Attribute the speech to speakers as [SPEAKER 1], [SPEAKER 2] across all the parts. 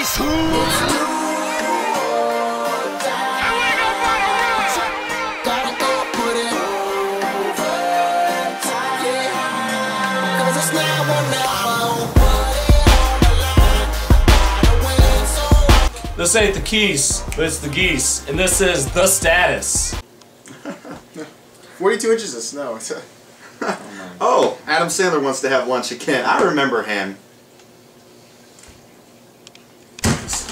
[SPEAKER 1] This ain't the keys, but it's the geese, and this is the status.
[SPEAKER 2] 42 inches of snow. Oh, Adam Sandler wants to have lunch again. I remember him.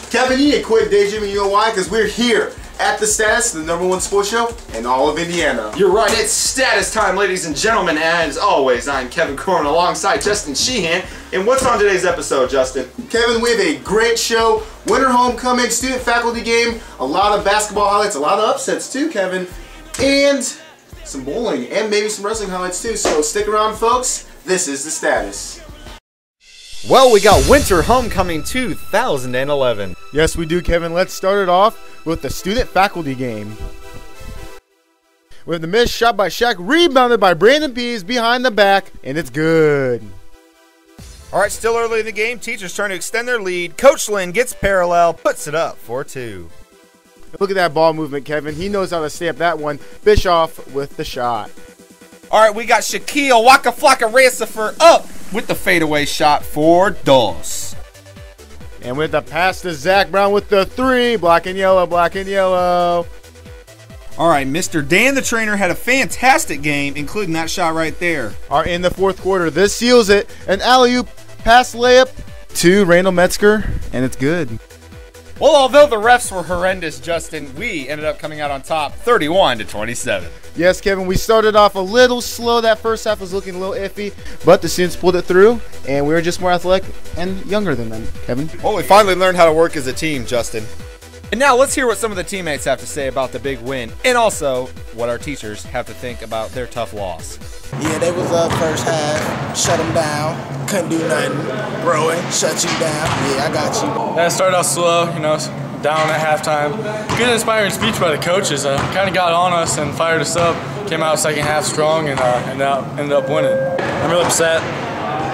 [SPEAKER 2] Kevin, you need to quit daydreaming. You know why? Because we're here at the Status, the #1 sports show in all of Indiana.
[SPEAKER 3] You're right, it's status time, ladies and gentlemen, and as always, I'm Kevin Corn alongside Justin Sheehan. And what's on today's episode, Justin?
[SPEAKER 2] Kevin, we have a great show. Winter homecoming, student-faculty game, a lot of basketball highlights, a lot of upsets too, Kevin, and some bowling, and maybe some wrestling highlights too. So stick around, folks. This is the Status.
[SPEAKER 4] Well, we got Winter Homecoming 2011.
[SPEAKER 5] Yes, we do, Kevin. Let's start it off with the student-faculty game. With the missed shot by Shaq, rebounded by Brandon Pease behind the back, and it's good.
[SPEAKER 4] All right, still early in the game. Teachers trying to extend their lead. Coach Lynn gets parallel, puts it up 4-2.
[SPEAKER 5] Look at that ball movement, Kevin. He knows how to stay up that one. Bischoff with the shot.
[SPEAKER 4] All right, we got Shaquille Waka Flocka Rancifer up with the fadeaway shot for Dos.
[SPEAKER 5] And with the pass to Zach Brown with the three. Black and yellow, black and yellow.
[SPEAKER 4] All right, Mr. Dan the trainer had a fantastic game, including that shot right there.
[SPEAKER 5] All right, in the fourth quarter, this seals it. An alley-oop pass layup to Randall Metzger, and it's good.
[SPEAKER 4] Well, although the refs were horrendous, Justin, we ended up coming out on top 31-27.
[SPEAKER 5] Yes, Kevin, we started off a little slow. That first half was looking a little iffy, but the students pulled it through, and we were just more athletic and younger than them, Kevin.
[SPEAKER 4] Well, we finally learned how to work as a team, Justin. And now let's hear what some of the teammates have to say about the big win, and also what our teachers have to think about their tough loss.
[SPEAKER 6] Yeah, they was up first half, shut them down, couldn't do nothing, bro, shut you down. Yeah, I got you.
[SPEAKER 1] Yeah, it started out slow, down at halftime. Good inspiring speech by the coaches. Kind of got on us and fired us up. Came out second half strong and ended up winning.
[SPEAKER 7] I'm really upset.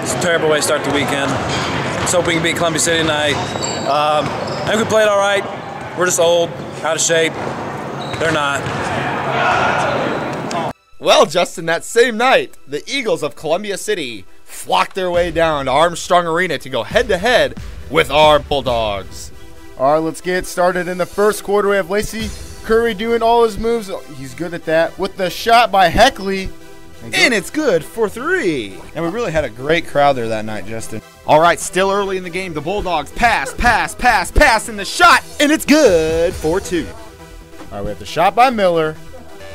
[SPEAKER 7] It's a terrible way to start the weekend. Let's hope we can beat Columbia City tonight. I think we played all right. We're just old, out of shape. They're not.
[SPEAKER 4] Well, Justin, that same night, the Eagles of Columbia City flocked their way down to Armstrong Arena to go head-to-head with our Bulldogs.
[SPEAKER 5] All right, let's get started in the first quarter. We have Lacey Curry doing all his moves. He's good at that. With the shot by Heckley.
[SPEAKER 4] And it's good for thrry. And we really had a great crowd there that night, Justin. All right, still early in the game. The Bulldogs pass, and the shot, and it's good for 2.
[SPEAKER 5] All right, we have the shot by Miller.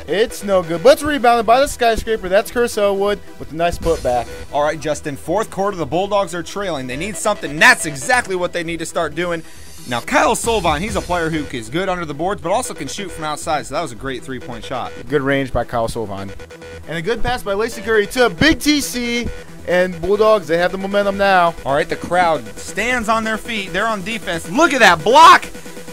[SPEAKER 5] It's no good, but it's rebounded by the Skyscraper. That's Chris Elwood with a nice putback.
[SPEAKER 4] All right, Justin, fourth quarter, the Bulldogs are trailing. They need something, and that's exactly what they need to start doing. Now, Kyle Solvine, he's a player who is good under the boards, but also can shoot from outside, so that was a great three-point shot.
[SPEAKER 5] Good range by Kyle Solvine. And a good pass by Lacey Curry to a big TC, and Bulldogs, they have the momentum now.
[SPEAKER 4] All right, the crowd stands on their feet. They're on defense. Look at that block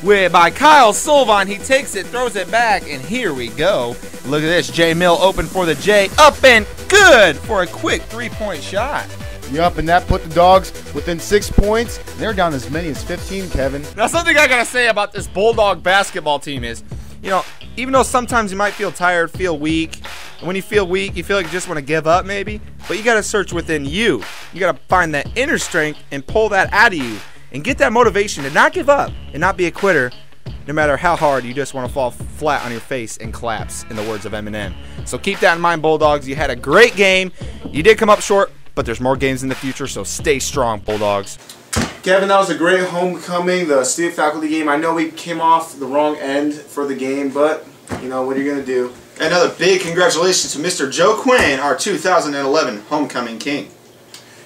[SPEAKER 4] by Kyle Solvine. He takes it, throws it back, and here we go. Look at this. J. Mill open for the J. Up and good for a quick three-point shot.
[SPEAKER 5] Yup, and that put the Dogs within 6 points. They're down as many as 15, Kevin.
[SPEAKER 4] Now, something I got to say about this Bulldog basketball team is, even though sometimes you might feel tired, feel weak, and when you feel weak, you feel like you just want to give up maybe, but you got to search within you. You got to find that inner strength and pull that out of you and get that motivation to not give up and not be a quitter no matter how hard you just want to fall flat on your face and collapse, in the words of Eminem. So keep that in mind, Bulldogs. You had a great game. You did come up short, but there's more games in the future, so stay strong, Bulldogs.
[SPEAKER 2] Kevin, that was a great homecoming, the student-faculty game. I know we came off the wrong end for the game, but, what are you going to do?
[SPEAKER 3] Another big congratulations to Mr. Joe Quinn, our 2011 homecoming king.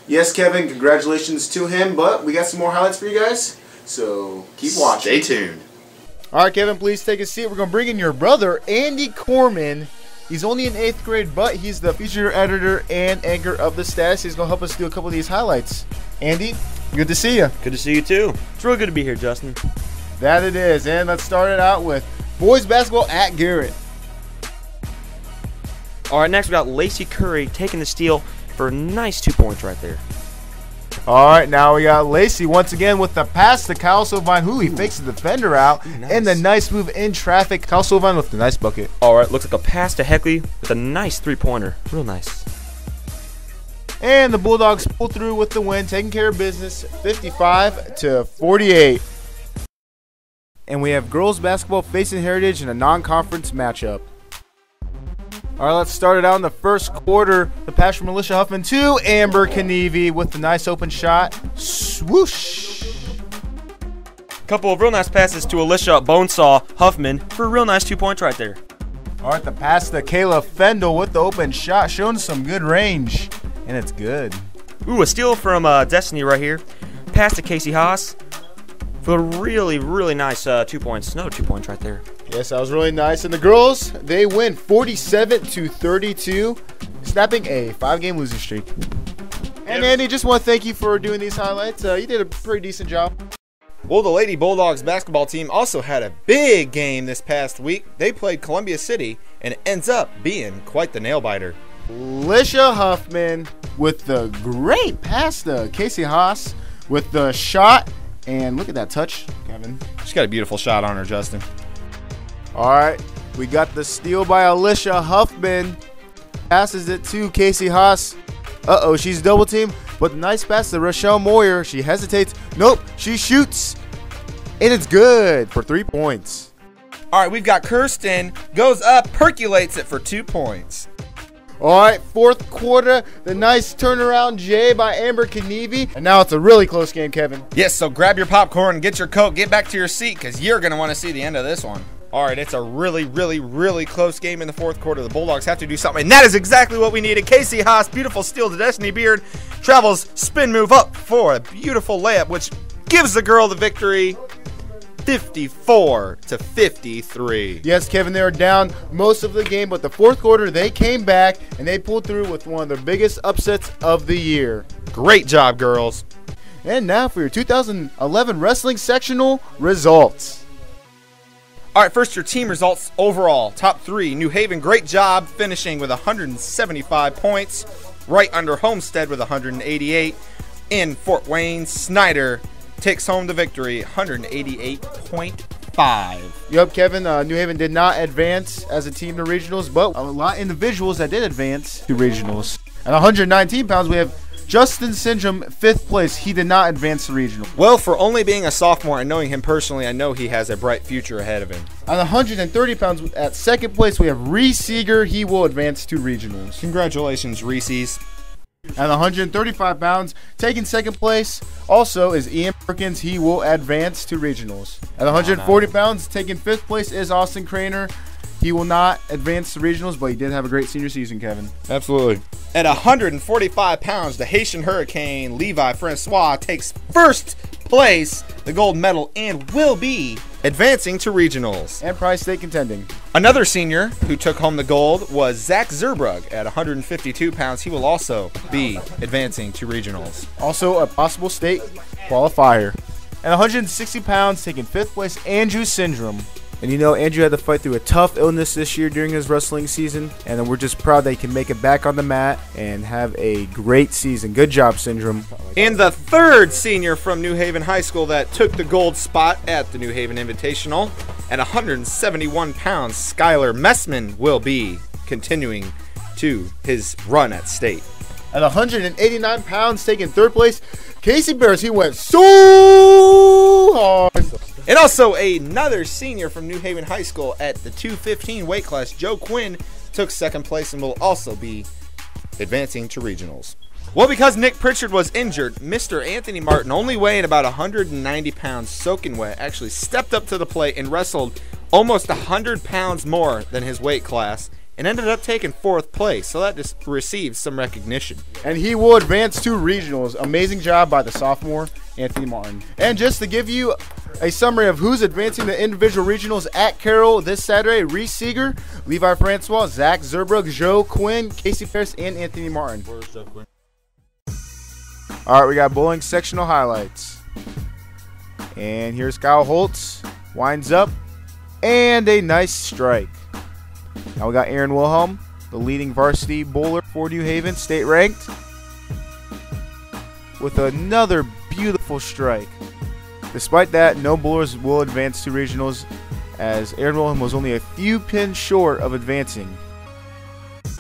[SPEAKER 2] Yes, Kevin, congratulations to him, but we got some more highlights for you guys, so keep watching.
[SPEAKER 3] Stay tuned.
[SPEAKER 5] All right, Kevin, please take a seat. We're going to bring in your brother, Andy Corman. He's only in 8th grade, but he's the feature editor and anchor of the Status. He's going to help us do a couple of these highlights. Andy, good to see you.
[SPEAKER 7] Good to see you, too. It's really good to be here, Justin.
[SPEAKER 5] That it is. And let's start it out with boys basketball at Garrett.
[SPEAKER 7] All right, next we got Lacey Curry taking the steal for a nice 2 points right there.
[SPEAKER 5] All right, now we got Lacey once again with the pass to Kyle Sylvain, who he fakes the defender out.
[SPEAKER 4] Nice.
[SPEAKER 5] And the nice move in traffic. Kyle Sylvain with the nice bucket.
[SPEAKER 8] All right, looks like a pass to Heckley with a nice three-pointer. Real nice.
[SPEAKER 5] And the Bulldogs pull through with the win, taking care of business 55-48. And we have girls basketball facing Heritage in a non-conference matchup. All right, let's start it out in the first quarter. The pass from Alicia Huffman to Amber Knievi with the nice open shot. Swoosh.
[SPEAKER 8] Couple of real nice passes to Alicia Bonesaw Huffman for a real nice 2 points right there.
[SPEAKER 5] All right, the pass to Kayla Fendel with the open shot, showing some good range, and it's good.
[SPEAKER 8] Ooh, a steal from Destiny right here. Pass to Casey Haas for a really, really nice 2 points. Another 2 points right there.
[SPEAKER 5] Yes, that was really nice. And the girls, they win 47-32, snapping a 5-game losing streak. And Andy, just want to thank you for doing these highlights. You did a pretty decent job.
[SPEAKER 4] Well, the Lady Bulldogs basketball team also had a big game this past week. They played Columbia City, and it ends up being quite the nail-biter.
[SPEAKER 5] Alicia Huffman with the great pass to Casey Haas with the shot. And look at that touch, Kevin.
[SPEAKER 4] She's got a beautiful shot on her, Justin.
[SPEAKER 5] All right, we got the steal by Alicia Huffman. Passes it to Casey Haas. Uh-oh, she's double teamed. But the nice pass to Rochelle Moyer. She hesitates. Nope, she shoots. And it's good for 3 points.
[SPEAKER 4] All right, we've got Kirsten. Goes up, percolates it for 2 points.
[SPEAKER 5] All right, fourth quarter. The nice turnaround J by Amber Knievi. And now it's a really close game, Kevin.
[SPEAKER 4] Yes, so grab your popcorn, get your Coke, get back to your seat, because you're going to want to see the end of this one. All right, it's a really, really, really close game in the fourth quarter. The Bulldogs have to do something, and that is exactly what we needed. Casey Haas, beautiful steal to Destiny Beard, travels spin move up for a beautiful layup, which gives the girl the victory, 54-53.
[SPEAKER 5] Yes, Kevin, they were down most of the game, but the fourth quarter, they came back, and they pulled through with one of the biggest upsets of the year.
[SPEAKER 4] Great job, girls.
[SPEAKER 5] And now for your 2011 Wrestling Sectional results.
[SPEAKER 4] All right, first your team results overall. Top 3, New Haven, great job finishing with 175 points. Right under Homestead with 188. In Fort Wayne, Snyder takes home the victory, 188.5.
[SPEAKER 5] Yep, Kevin, New Haven did not advance as a team to regionals, but a lot of individuals that did advance to regionals. At 119 pounds, we have Justin Syndrome, 5th place. He did not advance to regional.
[SPEAKER 4] Well, for only being a sophomore and knowing him personally, I know he has a bright future ahead of him.
[SPEAKER 5] At 130 pounds, at 2nd place, we have Reese Seeger. He will advance to regionals.
[SPEAKER 4] Congratulations, Reese's.
[SPEAKER 5] At 135 pounds, taking 2nd place, also is Ian Perkins. He will advance to regionals. At 140 pounds, taking 5th place is Austin Craner. He will not advance to regionals, but he did have a great senior season, Kevin.
[SPEAKER 4] Absolutely. At 145 pounds, the Haitian Hurricane, Levi Francois, takes 1st place, the gold medal, and will be advancing to regionals.
[SPEAKER 5] And Prize State contending.
[SPEAKER 4] Another senior who took home the gold was Zach Zerbrug. At 152 pounds, he will also be advancing to regionals.
[SPEAKER 5] Also a possible state qualifier. At 160 pounds, taking 5th place, Andrew Syndrome. And you know, Andrew had to fight through a tough illness this year during his wrestling season, and we're just proud that he can make it back on the mat and have a great season. Good job, Syndrome.
[SPEAKER 4] And the 3rd senior from New Haven High School that took the gold spot at the New Haven Invitational, at 171 pounds, Skylar Messman will be continuing to his run at state.
[SPEAKER 5] At 189 pounds, taking 3rd place, Casey Bears. He went so hard.
[SPEAKER 4] And also another senior from New Haven High School at the 215 weight class, Joe Quinn, took 2nd place and will also be advancing to regionals. Well, because Nick Pritchard was injured, Mr. Anthony Martin, only weighing about 190 pounds soaking wet, actually stepped up to the plate and wrestled almost 100 pounds more than his weight class and ended up taking 4th place, so that just received some recognition.
[SPEAKER 5] And he will advance to regionals. Amazing job by the sophomore, Anthony Martin. And just to give you a summary of who's advancing the individual regionals at Carroll this Saturday: Reese Seeger, Levi Francois, Zach Zerbrug, Joe Quinn, Casey Pierce, and Anthony Martin. All right, we got bowling sectional highlights. And here's Kyle Holtz. Winds up. And a nice strike. Now we got Aaron Wilhelm, the leading varsity bowler for New Haven, state ranked. with another beautiful strike. Despite that, no bowlers will advance to regionals, as Aaron Wilhelm was only a few pins short of advancing.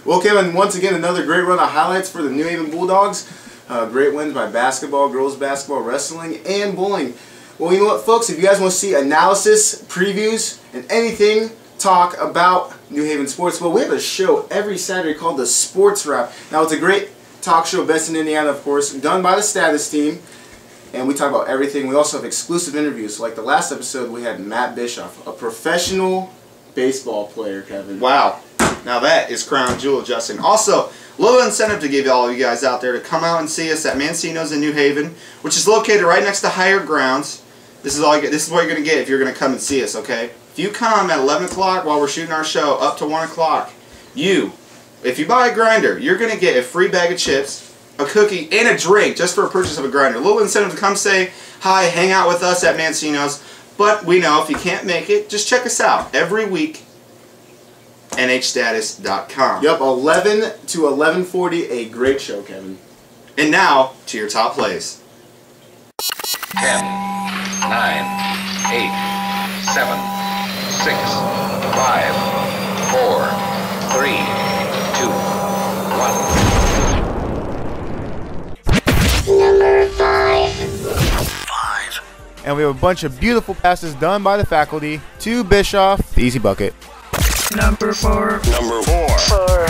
[SPEAKER 2] Well, Kevin, once again, another great run of highlights for the New Haven Bulldogs. Great wins by basketball, girls basketball, wrestling, and bowling. Well, you know what, folks? If you guys want to see analysis, previews, and anything talk about New Haven sports, well, we have a show every Saturday called the Sports Wrap. Now, it's a great talk show, best in Indiana, of course, done by the Status team. And we talk about everything. We also have exclusive interviews. Like the last episode, we had Matt Bischoff, a professional baseball player, Kevin.
[SPEAKER 3] Wow. Now that is crown jewel, Justin. Also, a little incentive to give all of you guys out there to come out and see us at Mancino's in New Haven, which is located right next to Higher Grounds. This is all you get. This is what you're going to get if you're going to come and see us, okay? If you come at 11 o'clock while we're shooting our show up to 1 o'clock, if you buy a grinder, you're going to get a free bag of chips, a cookie, and a drink just for a purchase of a grinder. A little incentive to come say hi, hang out with us at Mancino's. But we know if you can't make it, just check us out every week. NHstatus.com.
[SPEAKER 2] Yep, 11 to 11:40, a great show, Kevin.
[SPEAKER 3] And now, to your top plays.
[SPEAKER 9] 10, 9, 8, 7, 6, 5, 4, 3, 2, 1. Number 5.
[SPEAKER 5] And we have a bunch of beautiful passes done by the faculty to Bischoff, the easy bucket.
[SPEAKER 9] Number 4. Number 4.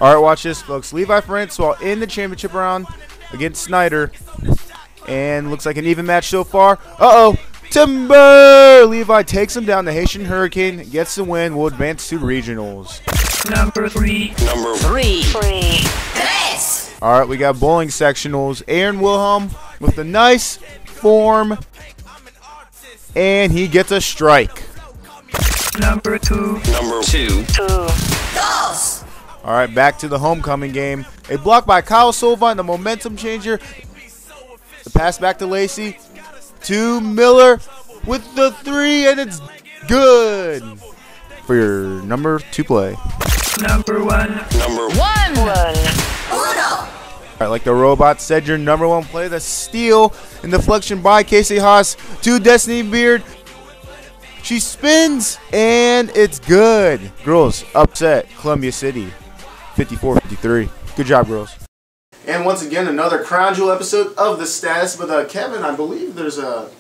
[SPEAKER 5] All right, watch this, folks. Levi Francois in the championship round against Snyder. And looks like an even match so far. Uh-oh. Timber! Levi takes him down. The Haitian Hurricane gets the win. Will advance to regionals.
[SPEAKER 9] Number 3. Number 3.
[SPEAKER 5] All right, we got bowling sectionals. Aaron Wilhelm with a nice form. And he gets a strike.
[SPEAKER 9] Number 2. Number 2.
[SPEAKER 5] All right, back to the homecoming game. A block by Kyle Silva and the momentum changer. The pass back to Lacey. To Miller with the 3, and it's good for your number 2 play.
[SPEAKER 9] Number 1. Number 1.
[SPEAKER 5] All right, like the robot said, your number 1 play, the steal and deflection by Casey Haas to Destiny Beard. She spins, and it's good. Girls upset Columbia City, 54-53. Good job, girls.
[SPEAKER 2] And once again, another crown jewel episode of The Status. But Kevin, I believe there's a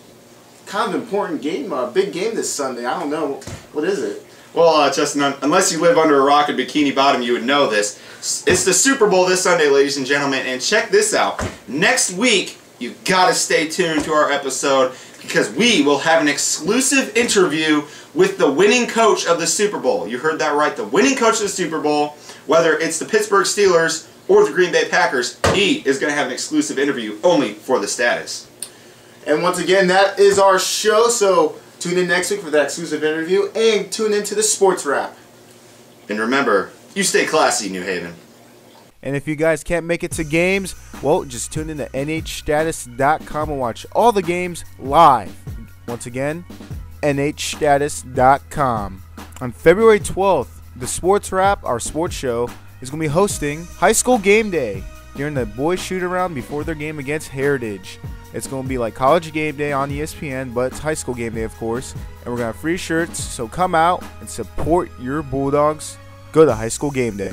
[SPEAKER 2] kind of important game, a big game this Sunday. I don't know. What is it?
[SPEAKER 3] Well, Justin, unless you live under a rock in Bikini Bottom, you would know this. It's the Super Bowl this Sunday, ladies and gentlemen. And check this out. Next week, you got to stay tuned to our episode, because we will have an exclusive interview with the winning coach of the Super Bowl. You heard that right, the winning coach of the Super Bowl, whether it's the Pittsburgh Steelers or the Green Bay Packers, he is going to have an exclusive interview only for The Status.
[SPEAKER 2] And once again, that is our show, so tune in next week for that exclusive interview, and tune into the Sports Wrap.
[SPEAKER 3] And remember, you stay classy, New Haven.
[SPEAKER 5] And if you guys can't make it to games, well, just tune in to NHstatus.com and watch all the games live. Once again, NHstatus.com. On February 12th, the Sports Wrap, our sports show, is going to be hosting High School Game Day during the boys shoot-around before their game against Heritage. It's going to be like College Game Day on ESPN, but it's High School Game Day, of course. And we're going to have free shirts, so come out and support your Bulldogs. Go to High School Game Day.